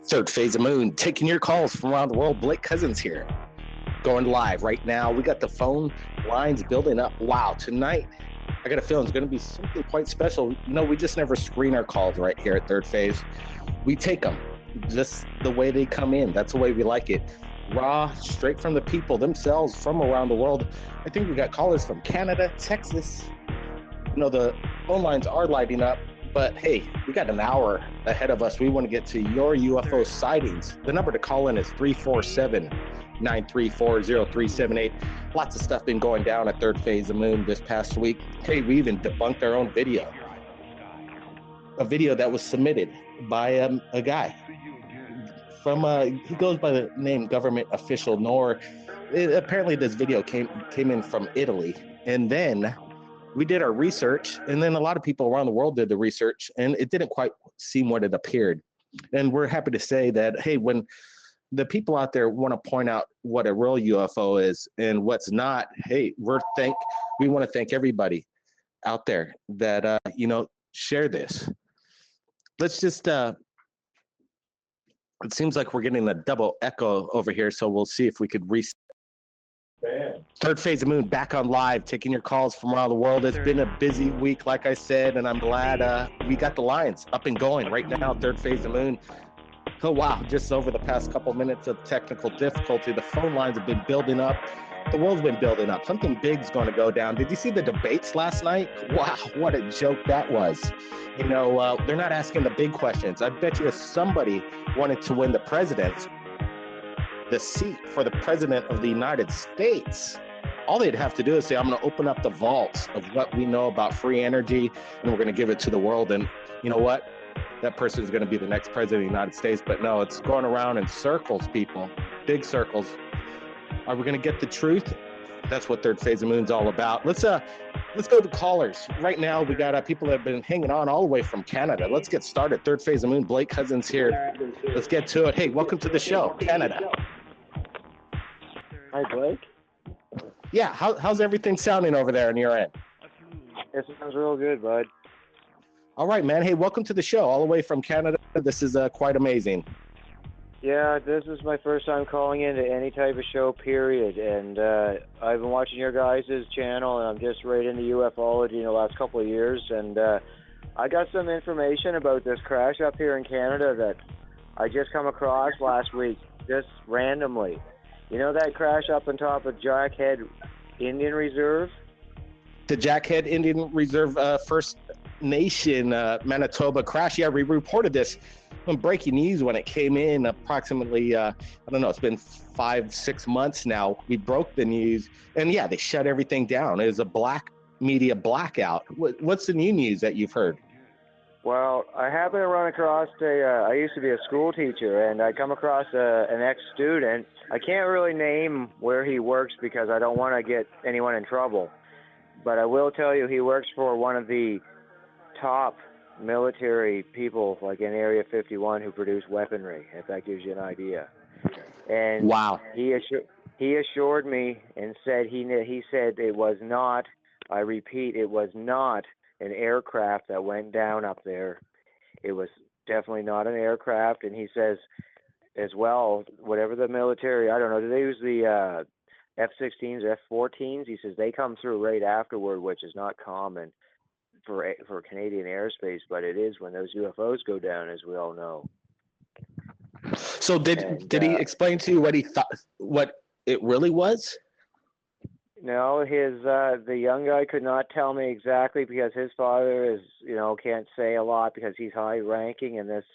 Third phase of moon, taking your calls from around the world. Blake Cousins here, going live right now. We got the phone lines building up. Wow, tonight I got a feeling it's going to be something quite special. You know, we just never screen our calls right here at Third Phase. We take them just the way they come in. That's the way we like it. Raw, straight from the people themselves from around the world. I think we got callers from Canada, Texas. You know, the phone lines are lighting up. But hey, we got an hour ahead of us. We want to get to your UFO sightings. The number to call in is 347-934-0378. Lots of stuff been going down at Third Phase of Moon this past week. Hey, we even debunked our own video. A video that was submitted by a guy from, he goes by the name Government Official Nor. Apparently this video came in from Italy. And then we did our research, and then a lot of people around the world did the research, and it didn't quite seem what it appeared. And we're happy to say that, hey, when the people out there want to point out what a real UFO is and what's not, hey, we want to thank everybody out there that, share this. Let's just, it seems like we're getting a double echo over here, so we'll see if we could reset. Third Phase of Moon back on live, taking your calls from around the world. It's been a busy week, like I said, and I'm glad we got the lines up and going right now. Third Phase of Moon. Oh wow, just over the past couple minutes of technical difficulty, the phone lines have been building up. The world's been building up. Something big's going to go down. Did you see the debates last night? Wow, what a joke that was. You know, they're not asking the big questions. I bet you if somebody wanted to win the seat for the president of the United States, all they'd have to do is say, I'm going to open up the vaults of what we know about free energy, and we're going to give it to the world. And you know what? That person is going to be the next president of the United States. But no, it's going around in circles, people, big circles. Are we going to get the truth? That's what Third Phase of Moon's all about. Let's go to callers. Right now, we got people that have been hanging on all the way from Canada. Let's get started. Third Phase of Moon, Blake Cousins here. Let's get to it. Hey, welcome to the show, Canada. Hi, Blake. Yeah, how's everything sounding over there on your end? It sounds real good, bud. All right, man. Hey, welcome to the show, all the way from Canada. This is quite amazing. Yeah, this is my first time calling into any type of show, period. And I've been watching your guys' channel, and I'm just right into ufology in the last couple of years. And I got some information about this crash up here in Canada that I just come across last week, just randomly. You know that crash up on top of Jackhead Indian Reserve? The Jackhead Indian Reserve First Nation Manitoba crash. Yeah, we reported this on breaking news when it came in approximately, I don't know, it's been 5-6 months now. We broke the news, and yeah, they shut everything down. It was a black media blackout. What's the new news that you've heard? Well, I happened to run across I used to be a school teacher, and I come across an ex-student. I can't really name where he works because I don't want to get anyone in trouble. But I will tell you he works for one of the top military people, like in Area 51, who produce weaponry, if that gives you an idea. And wow. He assured me and said he said it was not, I repeat, it was not an aircraft that went down up there. It was definitely not an aircraft. And he says as well, whatever the military, I don't know, do they use the F-16s or F-14s? He says they come through right afterward, which is not common for Canadian airspace, but it is when those UFOs go down, as we all know. So did he explain to you what he thought, what it really was? No, the young guy could not tell me exactly because his father is, can't say a lot because he's high ranking in this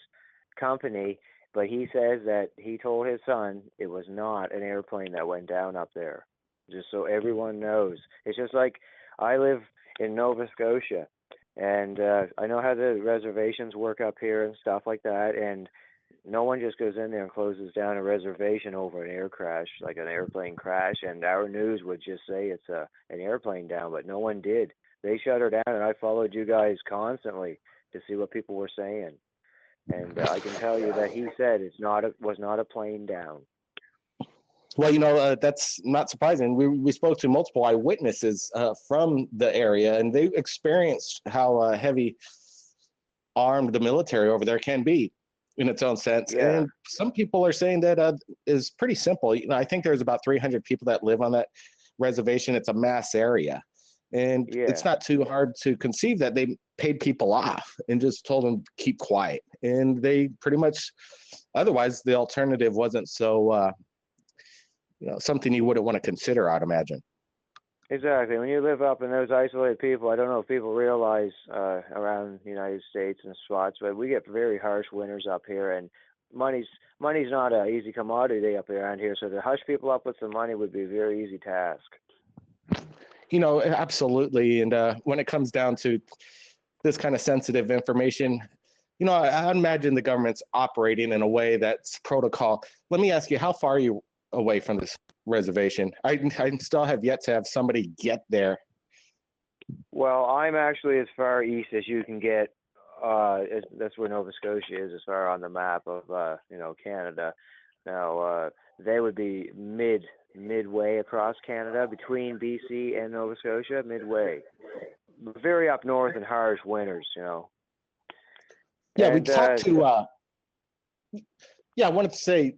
company. But he says that he told his son it was not an airplane that went down up there, just so everyone knows. It's just like I live in Nova Scotia, and I know how the reservations work up here and stuff like that, and no one just goes in there and closes down a reservation over an air crash, like an airplane crash, and our news would just say it's an airplane down, but no one did. They shut her down, and I followed you guys constantly to see what people were saying. And I can tell you that he said was not a plane down. Well, that's not surprising. We spoke to multiple eyewitnesses from the area, and they experienced how heavy armed the military over there can be in its own sense. Yeah. And some people are saying that is pretty simple. I think there's about 300 people that live on that reservation. It's a mass area. And it's not too hard to conceive that they paid people off and just told them keep quiet. And they pretty much, otherwise the alternative wasn't so, something you wouldn't want to consider, I'd imagine. Exactly. When you live up in those isolated people, I don't know if people realize around the United States and spots, but we get very harsh winters up here, and money's not an easy commodity up around here. So to hush people up with some money would be a very easy task. Absolutely. And when it comes down to this kind of sensitive information, I imagine the government's operating in a way that's protocol. Let me ask you, how far are you away from this reservation? I still have yet to have somebody get there. Well, I'm actually as far east as you can get. That's where Nova Scotia is, as far on the map of Canada. Now they would be midway across Canada, between BC and Nova Scotia, midway. Very up north in harsh winters, Yeah, and, we talked to. I wanted to say,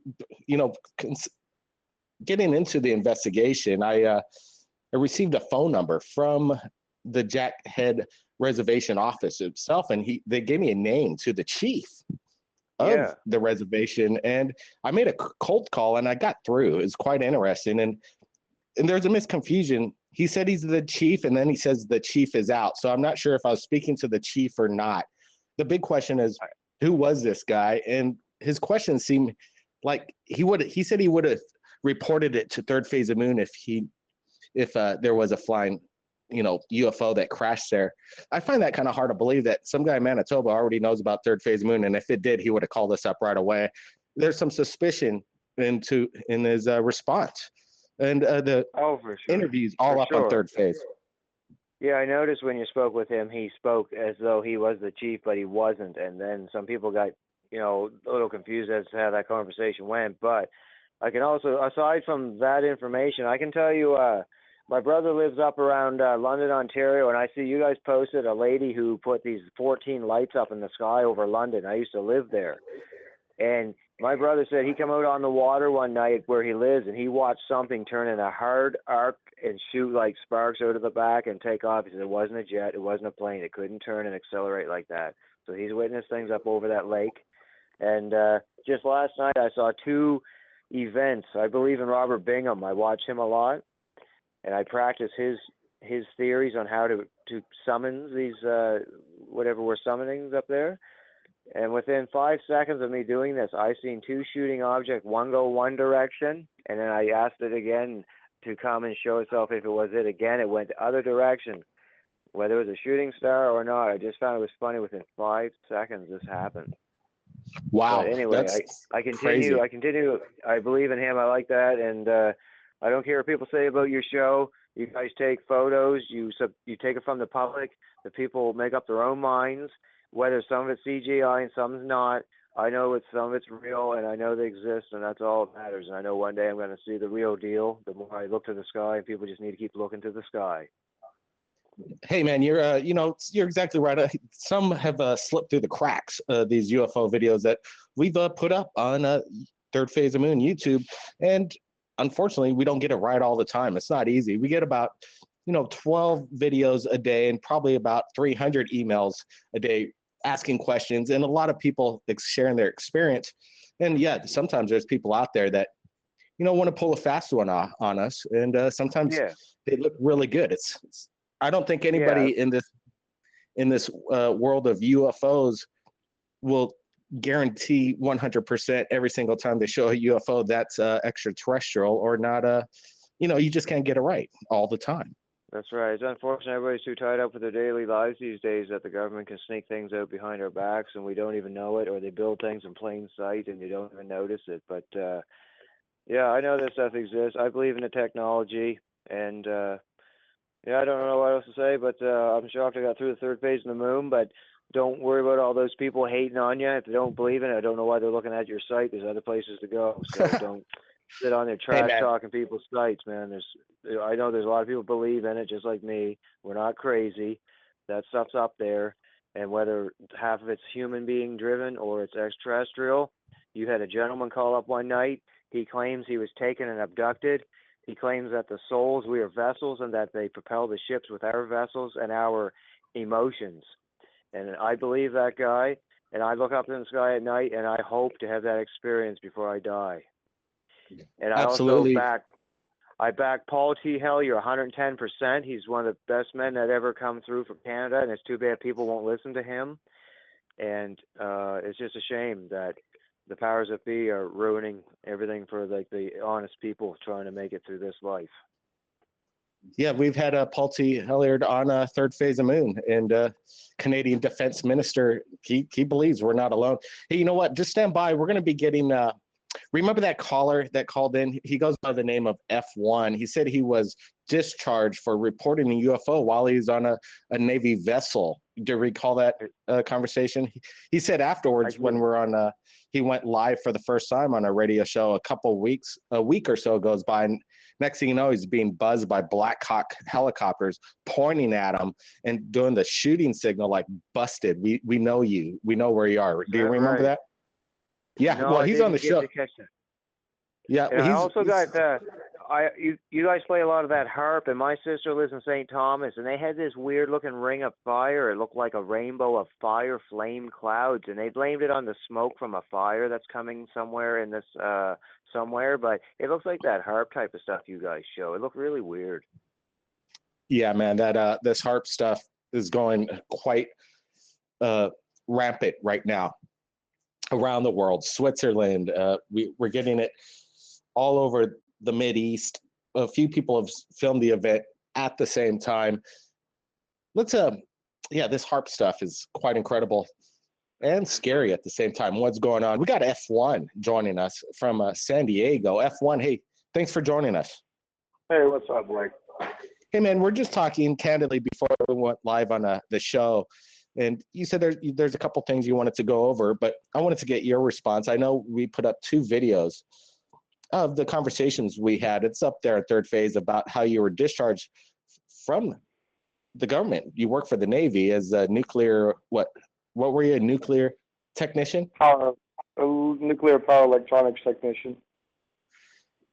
getting into the investigation, I received a phone number from the Jack Head Reservation office itself, and they gave me a name to the chief of the reservation, and I made a cold call and I got through. It's quite interesting, and there's a misconfusion. He said he's the chief, and then he says the chief is out. So I'm not sure if I was speaking to the chief or not. The big question is, who was this guy? And his question seemed like he said he would have reported it to Third Phase of Moon if there was a flying UFO that crashed there. I find that kind of hard to believe that some guy in Manitoba already knows about Third Phase of Moon, and if it did, he would have called us up right away. There's some suspicion in his response, and the for sure. interviews all up on Third Phase. Yeah, I noticed when you spoke with him, he spoke as though he was the chief, but he wasn't, and then some people got a little confused as to how that conversation went. But I can also, aside from that information, I can tell you, my brother lives up around London, Ontario, and I see you guys posted a lady who put these 14 lights up in the sky over London. I used to live there. And my brother said he came out on the water one night where he lives, and he watched something turn in a hard arc and shoot like sparks out of the back and take off. He said it wasn't a jet, it wasn't a plane. It couldn't turn and accelerate like that. So he's witnessed things up over that lake. And just last night I saw two events. I believe in Robert Bingham. I watch him a lot, and I practice his theories on how to summon these whatever we're summoning up there. And within 5 seconds of me doing this, I seen two shooting objects, one go one direction, and then I asked it again to come and show itself if it was it again. It went the other direction. Whether it was a shooting star or not, I just found it was funny. Within 5 seconds, this happened. Wow. But anyway, I continue. Crazy. I continue. I believe in him. I like that, and I don't care what people say about your show. You guys take photos. You take it from the public. The people make up their own minds. Whether some of it's CGI and some is not, I know some of it's real, and I know they exist, and that's all that matters. And I know one day I'm going to see the real deal. The more I look to the sky, and people just need to keep looking to the sky. Hey man, you're exactly right. Some have slipped through the cracks. These UFO videos that we've put up on Third Phase of Moon YouTube, and unfortunately, we don't get it right all the time. It's not easy. We get about 12 videos a day and probably about 300 emails a day asking questions, and a lot of people sharing their experience. And yeah, sometimes there's people out there that want to pull a fast one on us, and sometimes they look really good. I don't think anybody in this world of UFOs will guarantee 100% every single time they show a UFO that's extraterrestrial or not. You just can't get it right all the time. That's right. It's unfortunate everybody's too tied up with their daily lives these days that the government can sneak things out behind our backs and we don't even know it, or they build things in plain sight and you don't even notice it. But I know this stuff exists. I believe in the technology, and I don't know what else to say, but I'm shocked I got through the third phase of the moon. But don't worry about all those people hating on you. If they don't believe in it, I don't know why they're looking at your site. There's other places to go. So don't sit on there trash talking people's sites, man. I know there's a lot of people believe in it, just like me. We're not crazy. That stuff's up there. and whether half of it's human being driven or it's extraterrestrial. You had a gentleman call up one night. He claims he was taken and abducted. He claims that the souls, we are vessels, and that they propel the ships with our vessels and our emotions. And I believe that guy, and I look up in the sky at night, and I hope to have that experience before I die. And Absolutely. I back Paul T. Hellyer 110%. He's one of the best men that ever come through for Canada, and it's too bad people won't listen to him. And it's just a shame that the powers that be are ruining everything for like the honest people trying to make it through this life. Yeah, we've had Paul T. Hellyer on Third Phase of Moon, and Canadian Defense Minister, he believes we're not alone. Hey, you know what? Just stand by. We're going to be getting remember that caller that called in? He goes by the name of F1. He said he was discharged for reporting a UFO while he was on a Navy vessel. Do you recall that conversation? He said afterwards when we're on, he went live for the first time on a radio show a week or so goes by, and next thing you know, he's being buzzed by Black Hawk helicopters pointing at him and doing the shooting signal like, busted, we know you, we know where you are. Do you remember that? Yeah, no, well, he's on the show. Yeah, and I also got you guys play a lot of that harp, and my sister lives in St. Thomas, and they had this weird looking ring of fire. It looked like a rainbow of fire, flame clouds, and they blamed it on the smoke from a fire that's coming somewhere in this somewhere. But it looks like that harp type of stuff you guys show. It looked really weird. Yeah, man, that this harp stuff is going quite rampant right now around the world. Switzerland, we're getting it all over the Mideast. A few people have filmed the event at the same time. Let's this harp stuff is quite incredible and scary at the same time. What's going on? We got F1 joining us from San Diego. F1, hey, thanks for joining us. Hey, what's up, Blake? Hey, man, we're just talking candidly before we went live on the show. And you said there's a couple things you wanted to go over, but I wanted to get your response. I know we put up 2 videos of the conversations we had. It's up there at Third Phase about how you were discharged from the government. You work for the Navy as a nuclear, what were you, a nuclear technician? Nuclear power electronics technician.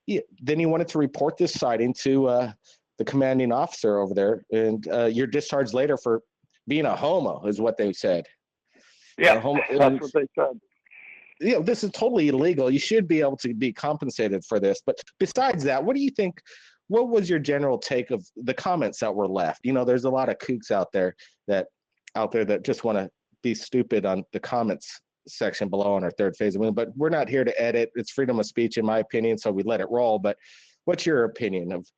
Yeah. Then you wanted to report this sighting to the commanding officer over there, and you're discharged later for being a homo, is what they said. Yeah, that's what they said. You know, this is totally illegal. You should be able to be compensated for this. But besides that, what do you think? What was your general take of the comments that were left? You know, there's a lot of kooks out there that just want to be stupid on the comments section below on our Third Phase of Moon. But we're not here to edit. It's freedom of speech, in my opinion, so we let it roll. But what's your opinion of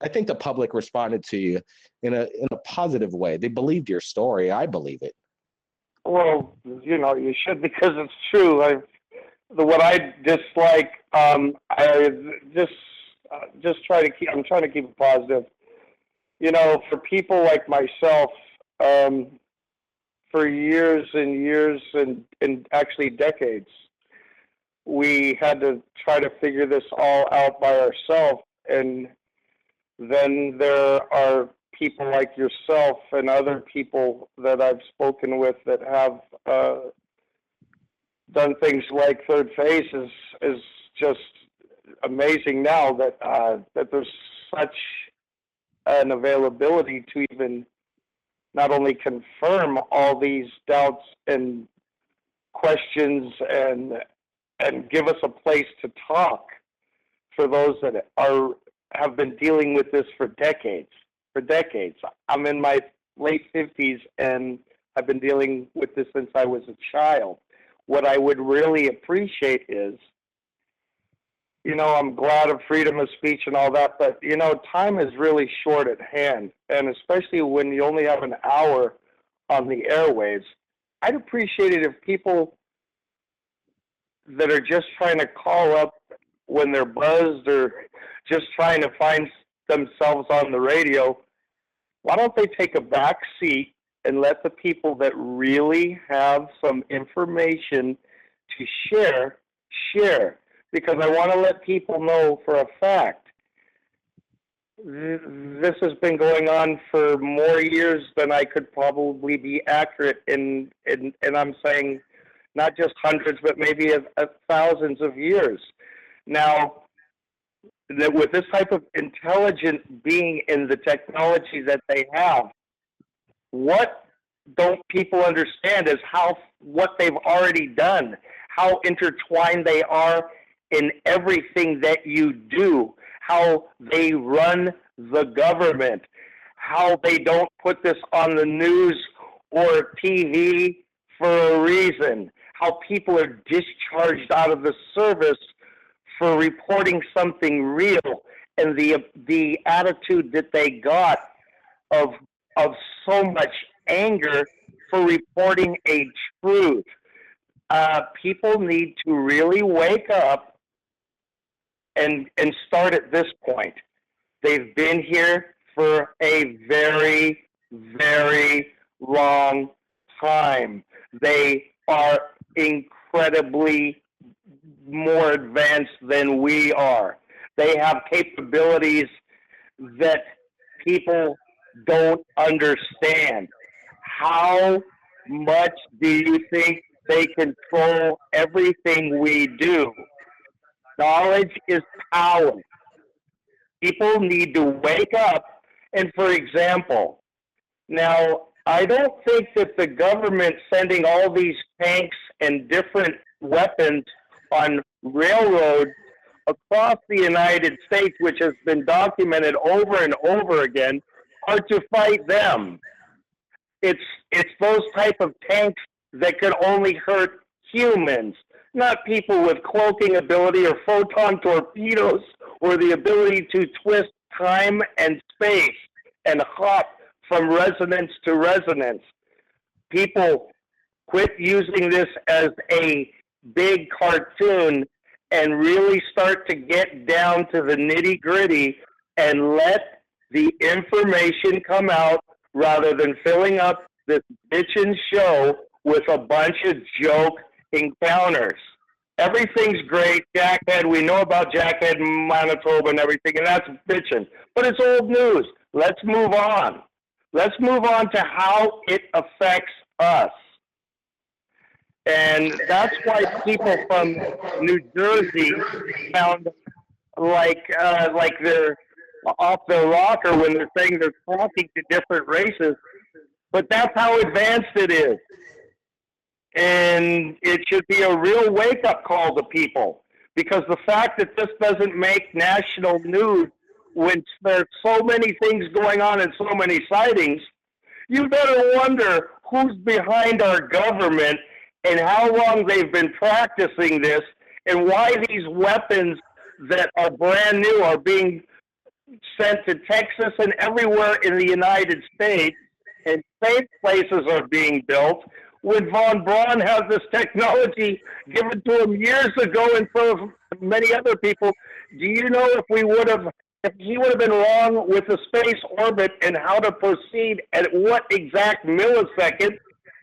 I think the public responded to you in a positive way. They believed your story. I believe it. Well, you know, you should, because it's true. What I dislike, I just try to keep. I'm trying to keep it positive. You know, for people like myself, for years and years and actually decades, we had to try to figure this all out by ourselves. And then there are people like yourself and other people that I've spoken with that have done things like Third Phase is just amazing now that there's such an availability to even not only confirm all these doubts and questions and give us a place to talk for those that have been dealing with this for decades. I'm in my late 50s, and I've been dealing with this since I was a child. What I would really appreciate is, you know, I'm glad of freedom of speech and all that, but, you know, time is really short at hand, and especially when you only have an hour on the airwaves, I'd appreciate it if people that are just trying to call up when they're buzzed or just trying to find themselves on the radio, why don't they take a back seat and let the people that really have some information to share? Because I want to let people know for a fact, this has been going on for more years than I could probably be accurate in, and I'm saying not just hundreds, but maybe thousands of years. Now, that with this type of intelligent being and the technology that they have, what don't people understand is what they've already done, how intertwined they are in everything that you do, how they run the government, how they don't put this on the news or TV for a reason, how people are discharged out of the service for reporting something real, and the attitude that they got of so much anger for reporting a truth. People need to really wake up and start at this point. They've been here for a very, very long time. They are incredibly more advanced than we are. They have capabilities that people don't understand. How much do you think they control everything we do? Knowledge is power. People need to wake up. And for example, now, I don't think that the government sending all these tanks and different weapons on railroads across the United States, which has been documented over and over again, are to fight them. It's those type of tanks that could only hurt humans, not people with cloaking ability or photon torpedoes or the ability to twist time and space and hop from resonance to resonance. People, quit using this as a big cartoon and really start to get down to the nitty gritty and let the information come out rather than filling up this bitchin' show with a bunch of joke encounters. Everything's great, Jackhead. We know about Jackhead, Manitoba, and everything, and that's bitching. But it's old news. Let's move on. Let's move on to how it affects us. And that's why people from New Jersey sound like they're off their rocker when they're saying they're talking to different races. But that's how advanced it is. And it should be a real wake-up call to people, because the fact that this doesn't make national news when there's so many things going on and so many sightings, you better wonder who's behind our government and how long they've been practicing this and why these weapons that are brand new are being sent to Texas and everywhere in the United States, and safe places are being built when Von Braun has this technology given to him years ago in front of many other people. Do you know if he would have been wrong with the space orbit and how to proceed at what exact millisecond,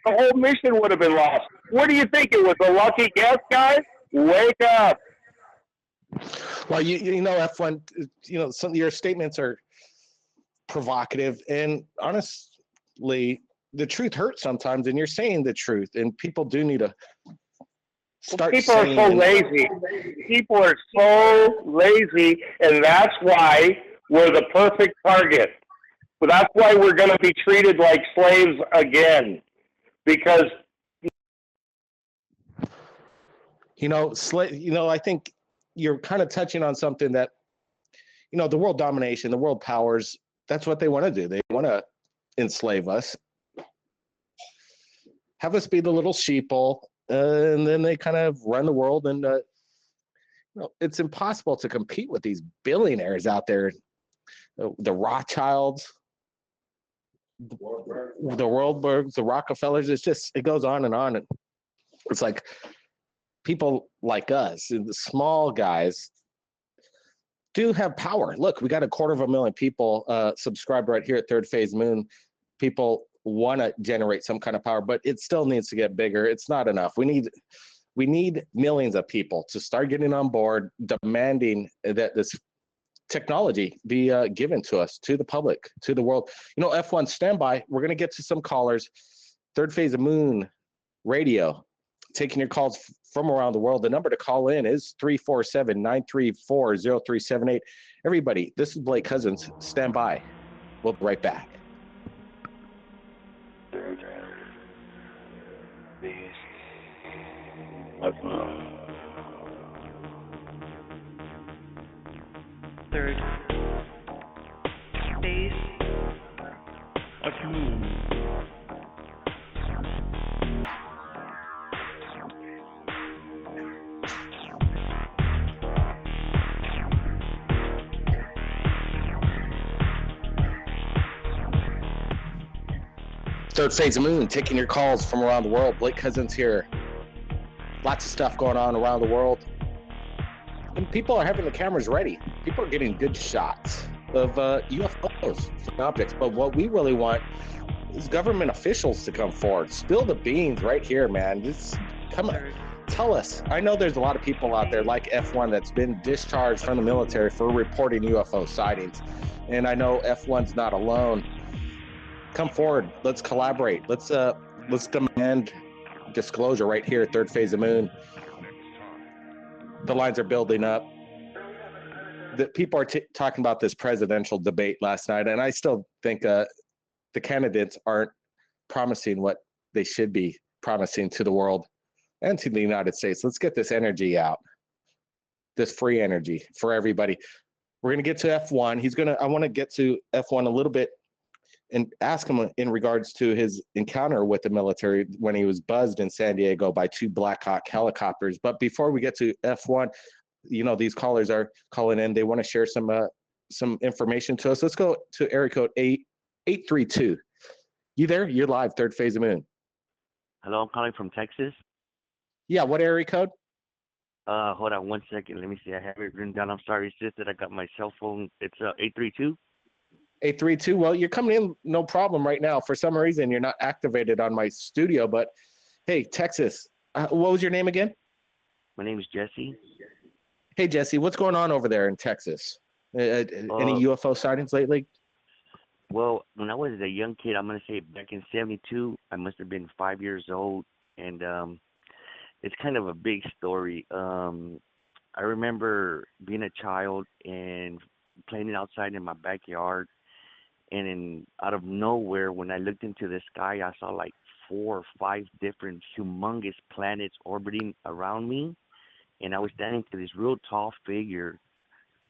the whole mission would have been lost. What do you think? It was a lucky guess, guys? Wake up. Well, you know, F1, you know, some of your statements are provocative, and honestly, the truth hurts sometimes, and you're saying the truth, and people do need to start People are so lazy. People are so lazy, and that's why we're the perfect target. But that's why we're going to be treated like slaves again, because I think you're kind of touching on something that, the world domination, the world powers, that's what they want to do. They want to enslave us, have us be the little sheeple, and then they kind of run the world. And it's impossible to compete with these billionaires out there, the Rothschilds, the Wahlbergs, the Rockefellers. It goes on, and it's like people like us, the small guys, do have power. Look, we got 250,000 people subscribed right here at Third Phase Moon. People want to generate some kind of power, but it still needs to get bigger. It's not enough. We need millions of people to start getting on board, demanding that this technology be given to us, to the public, to the world. F1, standby. We're going to get to some callers. Third Phase of Moon Radio, taking your calls from around the world. The number to call in is 347-934-0378. Everybody, this is Blake Cousins. Stand by. We'll be right back. Third Phase of Moon. Third Phase of Moon. Third Phase of Moon, taking your calls from around the world. Blake Cousins here. Lots of stuff going on around the world. And people are having the cameras ready. People are getting good shots of UFOs, objects. But what we really want is government officials to come forward. Spill the beans right here, man. Just come on. Tell us. I know there's a lot of people out there like F1 that's been discharged from the military for reporting UFO sightings. And I know F1's not alone. Come forward. Let's collaborate. Let's demand disclosure right here at Third Phase of Moon. The lines are building up. The people are talking about this presidential debate last night, and I still think the candidates aren't promising what they should be promising to the world and to the United States. Let's get this energy out, this free energy for everybody. We're going to get to F1. I want to get to F1 a little bit and ask him in regards to his encounter with the military when he was buzzed in San Diego by 2 Black Hawk helicopters. But before we get to F1, these callers are calling in. They want to share some information to us. Let's go to area code 832. You there? You're live, Third Phase of Moon. Hello, I'm calling from Texas. Yeah, what area code? Hold on one second. Let me see. I have it written down. I'm sorry, it's just that I got my cell phone. It's 832. 832. Well, you're coming in no problem right now. For some reason, you're not activated on my studio, but hey, Texas, what was your name again? My name is Jesse. Hey, Jesse, what's going on over there in Texas? Any UFO sightings lately? Well, when I was a young kid, I'm going to say back in 72, I must have been 5 years old, and it's kind of a big story. I remember being a child and playing outside in my backyard, and out of nowhere, when I looked into the sky, I saw like 4 or 5 different humongous planets orbiting around me, and I was standing to this real tall figure,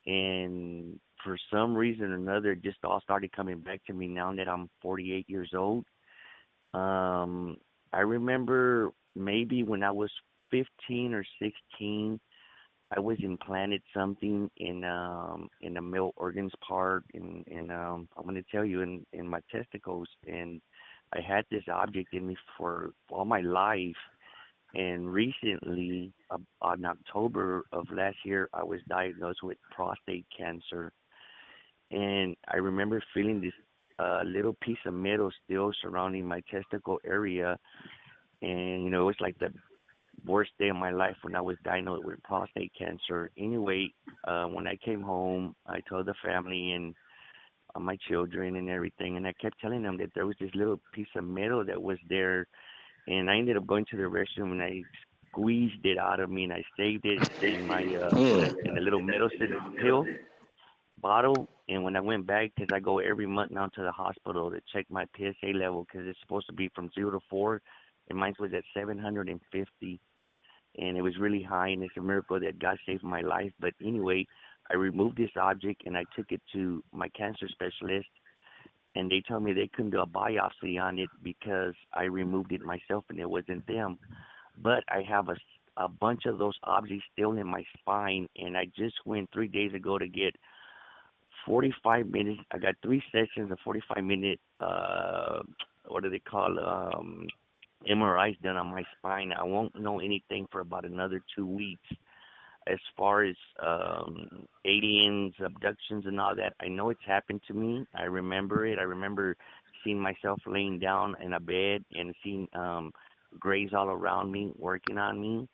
and for some reason or another, it just all started coming back to me now that I'm 48 years old. I remember maybe when I was 15 or 16, I was implanted something in the male organs part, and I'm going to tell you in my testicles, and I had this object in me for all my life. And recently, on October of last year, I was diagnosed with prostate cancer. And I remember feeling this little piece of metal still surrounding my testicle area. And, it was like the worst day of my life when I was diagnosed with prostate cancer. Anyway, when I came home, I told the family and my children and everything, and I kept telling them that there was this little piece of metal that was there. And I ended up going to the restroom and I squeezed it out of me and I saved it in my in a little medicine pill bottle. And when I went back, because I go every month now to the hospital to check my PSA level, because it's supposed to be from 0 to 4, and mine was at 750, and it was really high, and it's a miracle that God saved my life. But anyway, I removed this object and I took it to my cancer specialist, and they told me they couldn't do a biopsy on it because I removed it myself and it wasn't them. But I have a bunch of those objects still in my spine, and I just went 3 days ago to get 45 minutes. I got 3 sessions of 45-minute, what do they call, MRIs done on my spine. I won't know anything for about another 2 weeks. As far as aliens, abductions, and all that, I know it's happened to me. I remember it. I remember seeing myself laying down in a bed and seeing grays all around me, working on me.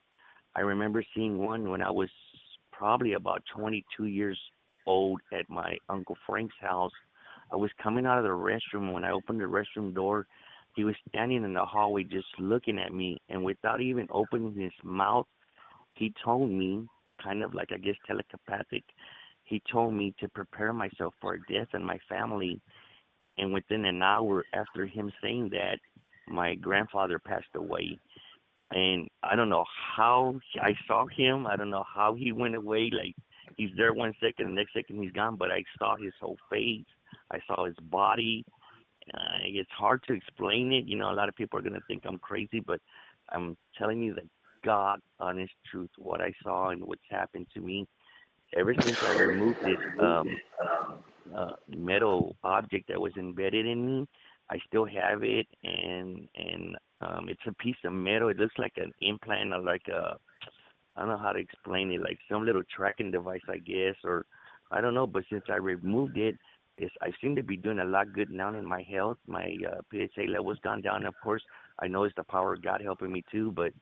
I remember seeing one when I was probably about 22 years old at my Uncle Frank's house. I was coming out of the restroom. When I opened the restroom door, he was standing in the hallway just looking at me. And without even opening his mouth, he told me, kind of like I guess telepathic, he told me to prepare myself for a death in my family. And within an hour after him saying that, my grandfather passed away. And I don't know how I saw him. I don't know how he went away. Like, he's there 1 second, the next second he's gone. But I saw his whole face. I saw his body. It's hard to explain it. You know, a lot of people are gonna think I'm crazy, but I'm telling you the God honest truth, what I saw and what's happened to me ever since I removed this metal object that was embedded in me. I still have it, and it's a piece of metal. It looks like an implant, or like a, I don't know how to explain it, like some little tracking device, I guess, or I don't know. But since I removed it, I seem to be doing a lot good now in my health. My PSA level's gone down. Of course, I know it's the power of God helping me too, but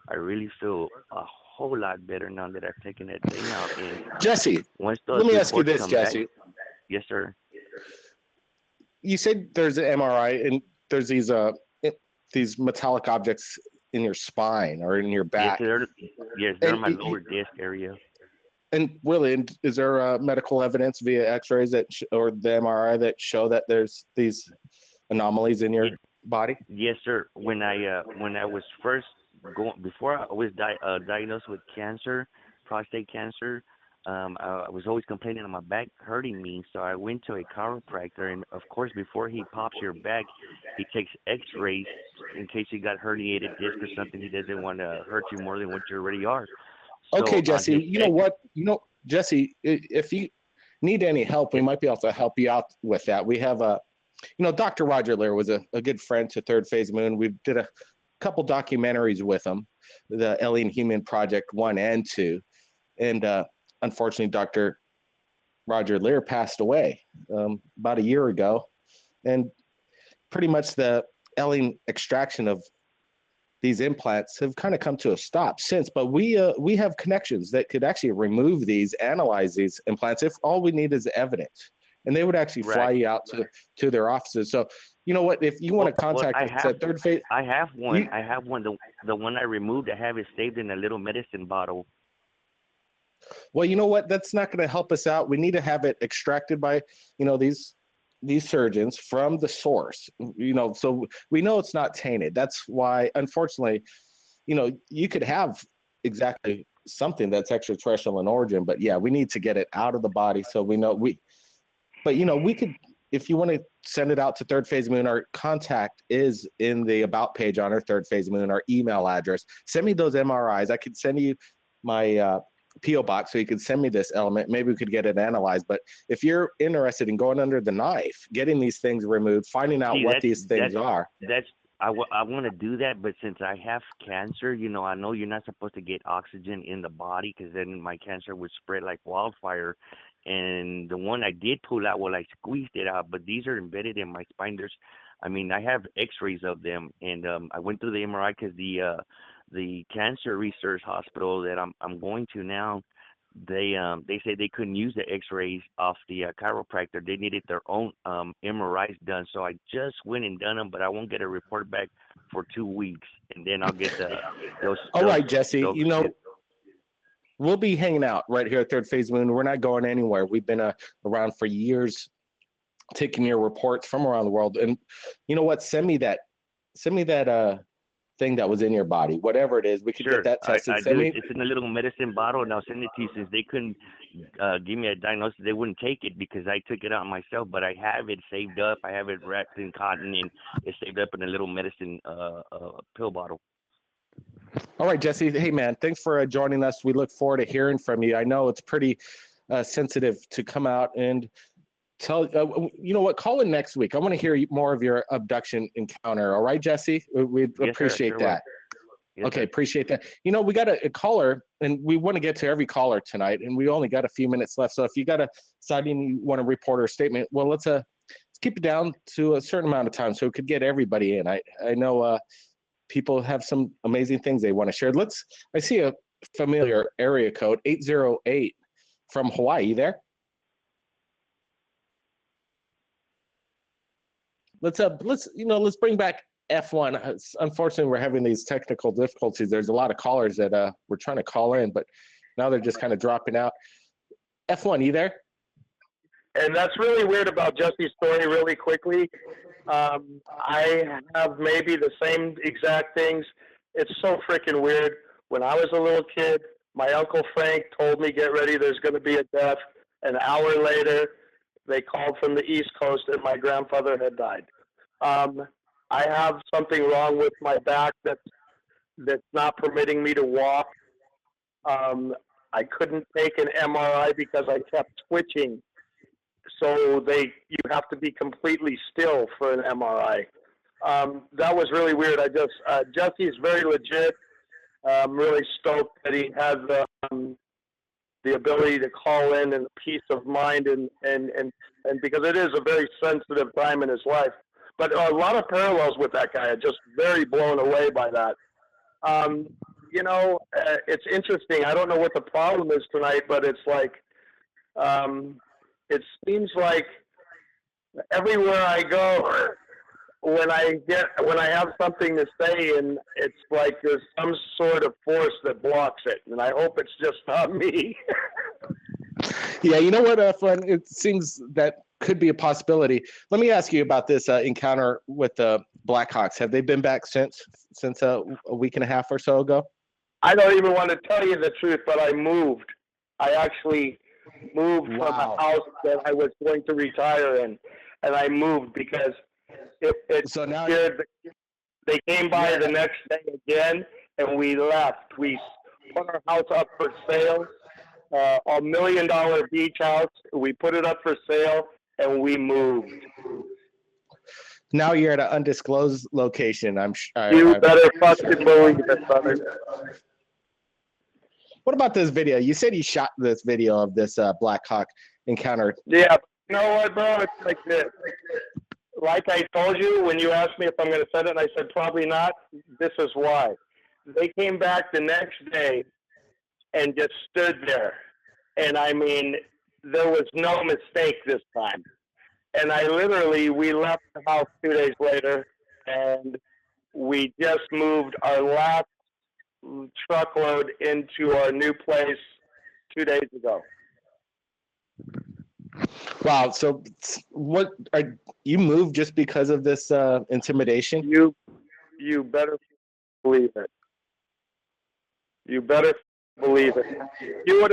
I really feel a whole lot better now that I've taken that thing out. And Jesse, once those let me ask you reports this, come Jesse. back, yes, sir. You said there's an MRI and there's these metallic objects in your spine or in your back. Yes, they're in my lower disc area. And really, is there medical evidence via X-rays or the MRI that show that there's these anomalies in your body? Yes, sir. When I was first before I was diagnosed with cancer, prostate cancer, I was always complaining of my back hurting me. So I went to a chiropractor, and of course, before he pops your back, he takes X-rays in case you got herniated disc or something. He doesn't want to hurt you more than what you already are. So okay, Jesse. You know what? Jesse, if you need any help, we might be able to help you out with that. We have Dr. Roger Lear was a good friend to Third Phase Moon. We did a couple documentaries with him, the Alien Human Project 1 and 2. And unfortunately, Dr. Roger Lear passed away about a year ago. And pretty much the alien extraction of these implants have kind of come to a stop since, but we have connections that could actually remove these, analyze these implants if all we need is evidence, and they would actually fly you out to their offices. So you know what, if you want to contact us at Third Phase, I have one. I have one. The one I removed, I have it saved in a little medicine bottle. Well, you know what, that's not going to help us out. We need to have it extracted by these surgeons from the source, so we know it's not tainted. That's why, unfortunately, you could have exactly something that's extraterrestrial in origin, but yeah, we need to get it out of the body. So we could, if you want to send it out to Third Phase Moon, our contact is in the about page on our Third Phase Moon, our email address. Send me those MRIs. I could send you my P.O. box so you could send me this element. Maybe we could get it analyzed. But if you're interested in going under the knife, getting these things removed, finding out what these things are. I want to do that, but since I have cancer, I know you're not supposed to get oxygen in the body, because then my cancer would spread like wildfire. And the one I did pull out, I squeezed it out, but these are embedded in my spine. I have X-rays of them, and I went through the MRI because the cancer research hospital that I'm going to now, they said they couldn't use the X-rays off the chiropractor. They needed their own MRIs done. So I just went and done them, but I won't get a report back for 2 weeks, and then I'll get those. All right, Jesse. We'll be hanging out right here at Third Phase Moon. We're not going anywhere. We've been around for years, taking your reports from around the world. And you know what? Send me that thing that was in your body, whatever it is. We could get that tested. It's in a little medicine bottle, and I'll send it to you. Since they couldn't give me a diagnosis, they wouldn't take it because I took it out myself. But I have it saved up. I have it wrapped in cotton, and it's saved up in a little medicine pill bottle. All right, Jesse. Hey, man, thanks for joining us. We look forward to hearing from you. I know it's pretty sensitive to come out and tell, you know what, call in next week. I want to hear more of your abduction encounter. All right, Jesse? We appreciate that. Yes, okay, sir. Appreciate that. We got a caller, and we want to get to every caller tonight, and we only got a few minutes left. So if you got a sighting, you want to report or statement, well, let's keep it down to a certain amount of time so we could get everybody in. I know people have some amazing things they want to share. I see a familiar area code, 808 from Hawaii. You there? let's bring back F1. Unfortunately, we're having these technical difficulties. There's a lot of callers that we're trying to call in, but now they're just kind of dropping out. F1, you there? And that's really weird about Jesse's story. Really quickly, I have maybe the same exact things. It's so freaking weird. When I was a little kid, my Uncle Frank told me, "Get ready, there's going to be a death." An hour later, they called from the East Coast, and my grandfather had died. I have something wrong with my back that's not permitting me to walk. I couldn't take an MRI because I kept twitching. So you have to be completely still for an MRI. That was really weird. Jesse's very legit. I'm really stoked that he has the ability to call in and peace of mind and because it is a very sensitive time in his life. But a lot of parallels with that guy. I'm just very blown away by that. It's interesting. I don't know what the problem is tonight, but it's like, it seems like everywhere I go, when I have something to say, and it's like there's some sort of force that blocks it, and I hope it's just not me. Yeah, you know what, F1? It seems that could be a possibility. Let me ask you about this encounter with the Blackhawks. Have they been back since a week and a half or so ago? I don't even want to tell you the truth, but I moved. I actually moved from a house that I was going to retire in, and I moved because so now they came by the next day again, and we left. We put our house up for sale, a $1 million beach house. We put it up for sale, and we moved. Now you're at an undisclosed location. You better fucking believe it, brother. What about this video? You said you shot this video of this Black Hawk encounter. Yeah, you know what, bro? It's like this. Like I told you when you asked me if I'm going to send it, and I said probably not. This is why. They came back the next day and just stood there. And, I mean, there was no mistake this time. And we left the house 2 days later, and we just moved our last truckload into our new place 2 days ago. Wow. So you moved just because of this intimidation? You better believe it. You better believe it. If you would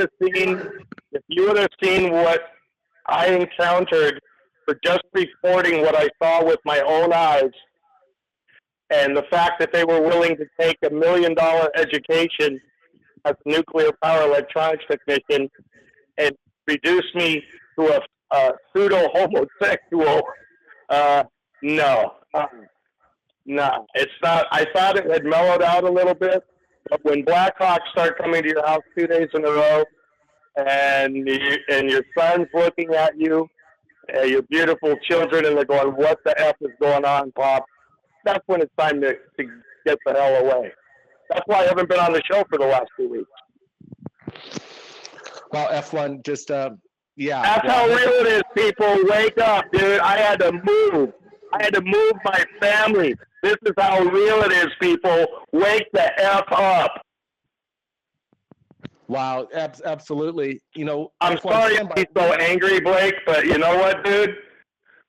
have seen what I encountered for just reporting what I saw with my own eyes, and the fact that they were willing to take $1 million education as a nuclear power electronics technician and reduce me to a pseudo homosexual, no, it's not. I thought it had mellowed out a little bit, but when Blackhawks start coming to your house 2 days in a row, and your son's looking at you, your beautiful children, and they're going, "What the F is going on, Pop?" That's when it's time to get the hell away. That's why I haven't been on the show for the last 2 weeks. Well, F1, just, yeah. That's how real it is, people. Wake up, dude. I had to move. I had to move my family. This is how real it is, people. Wake the F up. Wow, absolutely. You know, I'm sorry to be so angry, Blake, but you know what, dude?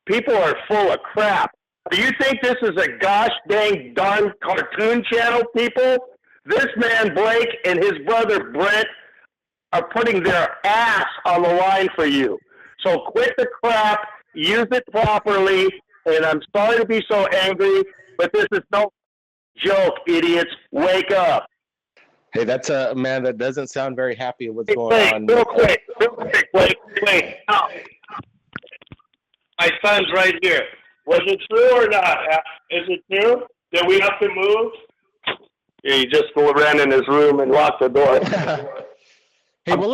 People are full of crap. Do you think this is a gosh dang darn cartoon channel, people? This man, Blake, and his brother, Brent, are putting their ass on the line for you. So quit the crap, use it properly, and I'm sorry to be so angry, but this is no joke, idiots. Wake up. Hey, that's a man that doesn't sound very happy with what's going on. Real quick, wait. No. My son's right here. Was it true or not? Is it true? Did we have to move? Yeah, he just ran in his room and locked the door. Hey, well,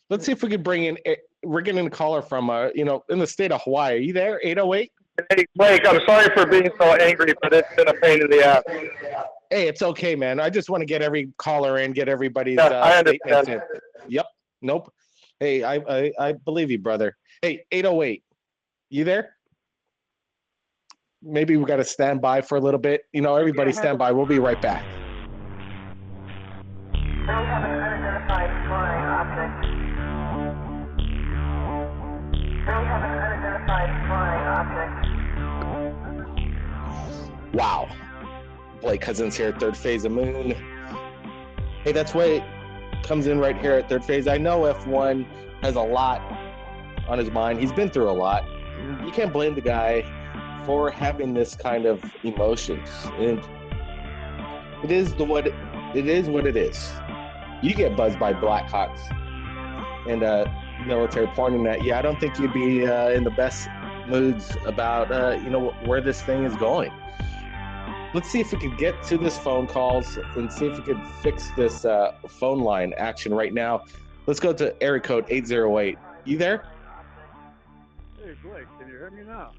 let's see if we could bring in. We're getting a caller from, in the state of Hawaii. Are you there? 808. Hey, Blake, I'm sorry for being so angry, but it's been a pain in the ass. Hey, it's okay, man. I just want to get every caller in, get everybody's statements in. Yep. Nope. Hey, I believe you, brother. Hey, 808. You there? maybe we got to stand by for a little bit. You know, everybody stand by. We'll be right back. We have an unidentified flying object. We have an unidentified flying object. Wow. Blake Cousins here at Third Phase of Moon. Hey, that's Wade. Comes in right here at Third Phase. I know F1 has a lot on his mind. He's been through a lot. You can't blame the guy for having this kind of emotions. And it is what it is. You get buzzed by Blackhawks and military pointing at you. I don't think you'd be in the best moods about where this thing is going. Let's see if we can get to this phone calls and see if we can fix this phone line action right now. Let's go to area code 808. You there? Hey, Blake, can you hear me now?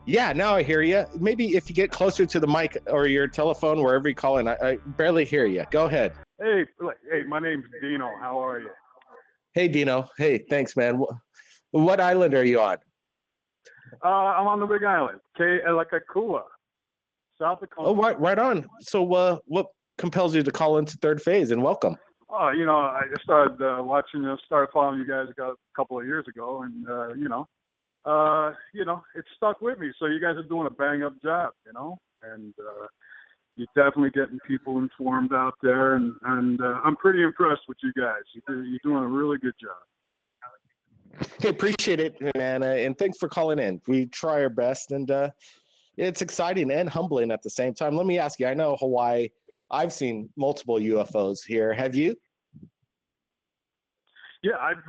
Yeah, now I hear you. Maybe if you get closer to the mic or your telephone, wherever you call in, I barely hear you. Go ahead. Hey, Blake. Hey, my name's Dino. How are you? Hey, Dino. Hey, thanks, man. What island are you on? I'm on the Big Island, Kealakekua, South Dakota. Oh, right on. So what compels you to call into Third Phase, and welcome? Oh, I just started started following you guys a couple of years ago, and it stuck with me. So you guys are doing a bang-up job, and you're definitely getting people informed out there, and I'm pretty impressed with you guys. You're doing a really good job. Hey, appreciate it, man, and thanks for calling in. We try our best, and it's exciting and humbling at the same time. Let me ask you, I know Hawaii, I've seen multiple UFOs here. Have you? Yeah, I've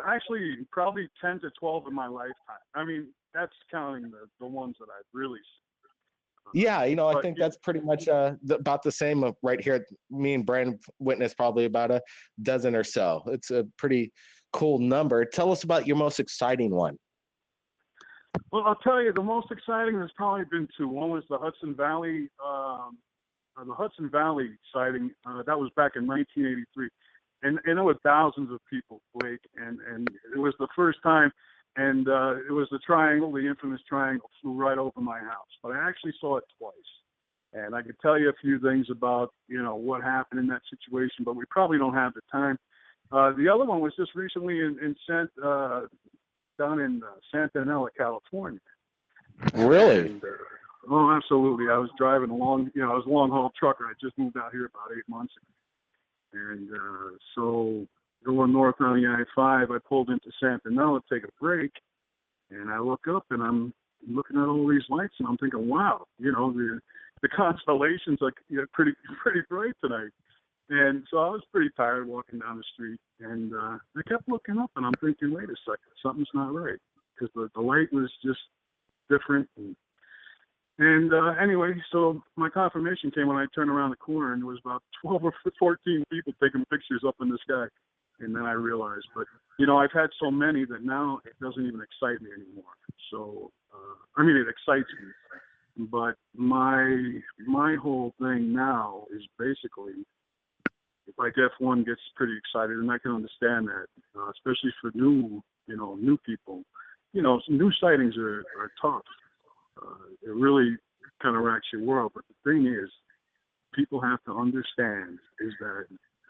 actually probably 10 to 12 in my lifetime. I mean, that's counting the ones that I've really seen. Yeah, I think that's pretty much about the same right here. Me and Brandon witnessed probably about a dozen or so. It's a pretty cool number. Tell us about your most exciting one. Well, I'll tell you, the most exciting has probably been two. One was the Hudson Valley sighting. That was back in 1983. And there were thousands of people, Blake, and it was the first time, and it was the infamous triangle, flew right over my house. But I actually saw it twice, and I could tell you a few things about, what happened in that situation, but we probably don't have the time. The other one was just recently down in Santa Ana, California. Really? And, oh, absolutely. I was driving along, I was a long-haul trucker. I just moved out here about 8 months ago. And so going north on the I-5, I pulled into Santa Ana to take a break, and I look up, and I'm looking at all these lights, and I'm thinking, wow, the constellations are pretty bright tonight. And so I was pretty tired walking down the street, and I kept looking up, and I'm thinking, wait a second, something's not right, because the light was just different. And anyway, so my confirmation came when I turned around the corner, and there was about 12 or 14 people taking pictures up in the sky. And then I realized, but, I've had so many that now it doesn't even excite me anymore. So, it excites me. But my whole thing now is basically, like F1 gets pretty excited, and I can understand that, especially for new people. New sightings are tough. It really kind of racks your world. But the thing is, people have to understand is that,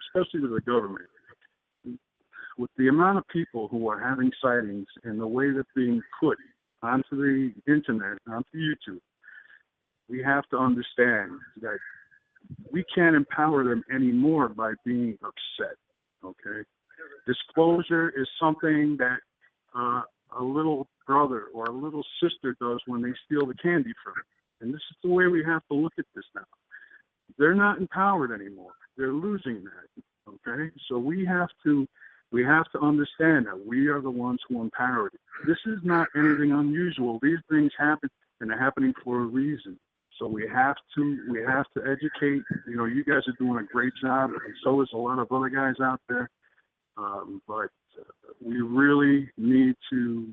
especially with the government, with the amount of people who are having sightings and the way they're being put onto the internet, onto YouTube, we have to understand that we can't empower them anymore by being upset, okay? Disclosure is something that a little brother or a little sister does when they steal the candy from it. And this is the way we have to look at this now. They're not empowered anymore. They're losing that, okay? So we have to understand that we are the ones who empower it. This is not anything unusual. These things happen, and they're happening for a reason. So we have to educate. You guys are doing a great job, and so is a lot of other guys out there. But we really need to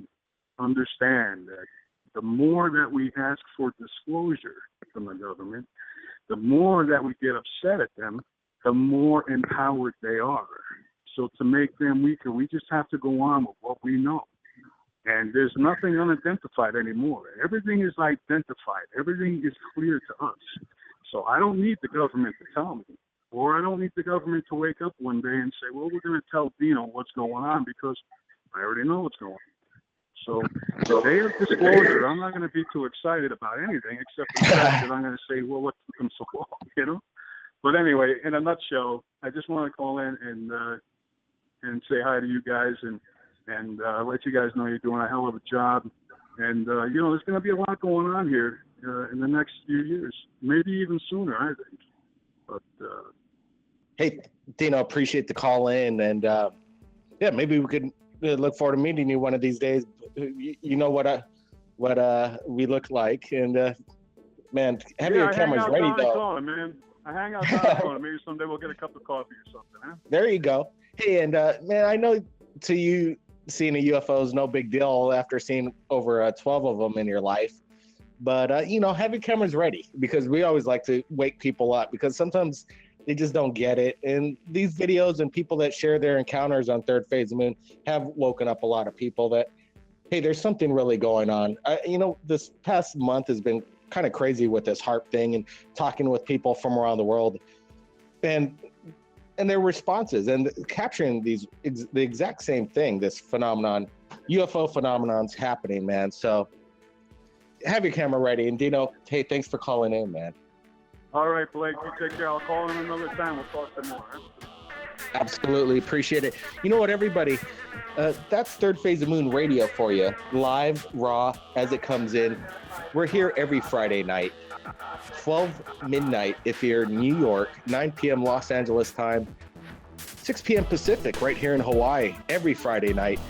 understand that the more that we ask for disclosure from the government, the more that we get upset at them, the more empowered they are. So to make them weaker, we just have to go on with what we know. And there's nothing unidentified anymore. Everything is identified. Everything is clear to us. So I don't need the government to tell me, or I don't need the government to wake up one day and say, well, we're going to tell Dino what's going on, because I already know what's going on. So the day of disclosure, I'm not going to be too excited about anything except the fact that I'm going to say, well, what took them so long, you know? But anyway, in a nutshell, I just want to call in and say hi to you guys and let you guys know you're doing a hell of a job. And, you know, there's going to be a lot going on here in the next few years, maybe even sooner, I think. But hey, Dino, appreciate the call in. And, yeah, maybe we could look forward to meeting you one of these days. You know what we look like. And, man, have your cameras ready, though. Man. I hang out down the corner. Maybe someday we'll get a cup of coffee or something, huh? There you go. Hey, and, man, I know to you, seeing a UFO is no big deal after seeing over 12 of them in your life. But, you know, have your cameras ready, because we always like to wake people up, because sometimes they just don't get it. And these videos and people that share their encounters on Third Phase of the Moon have woken up a lot of people that, hey, there's something really going on. You know, this past month has been kind of crazy with this HARP thing and talking with people from around the world and their responses and capturing the exact same thing, this phenomenon, UFO phenomenon's happening, man. So have your camera ready. And Dino, hey, thanks for calling in, man. All right, Blake, you take care. I'll call in another time. We'll talk some more. Huh? Absolutely. Appreciate it. You know what, everybody? That's Third Phase of Moon Radio for you. Live, raw, as it comes in. We're here every Friday night, 12 midnight if you're in New York, 9 p.m. Los Angeles time, 6 p.m. Pacific right here in Hawaii every Friday night.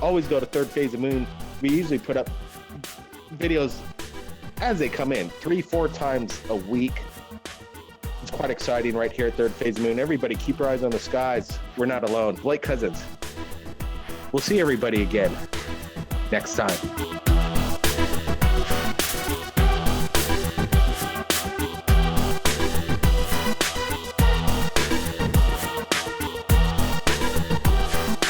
Always go to Third Phase of Moon. We usually put up videos as they come in, 3-4 times a week. It's quite exciting right here at Third Phase of Moon. Everybody keep your eyes on the skies. We're not alone. Blake Cousins. We'll see everybody again next time.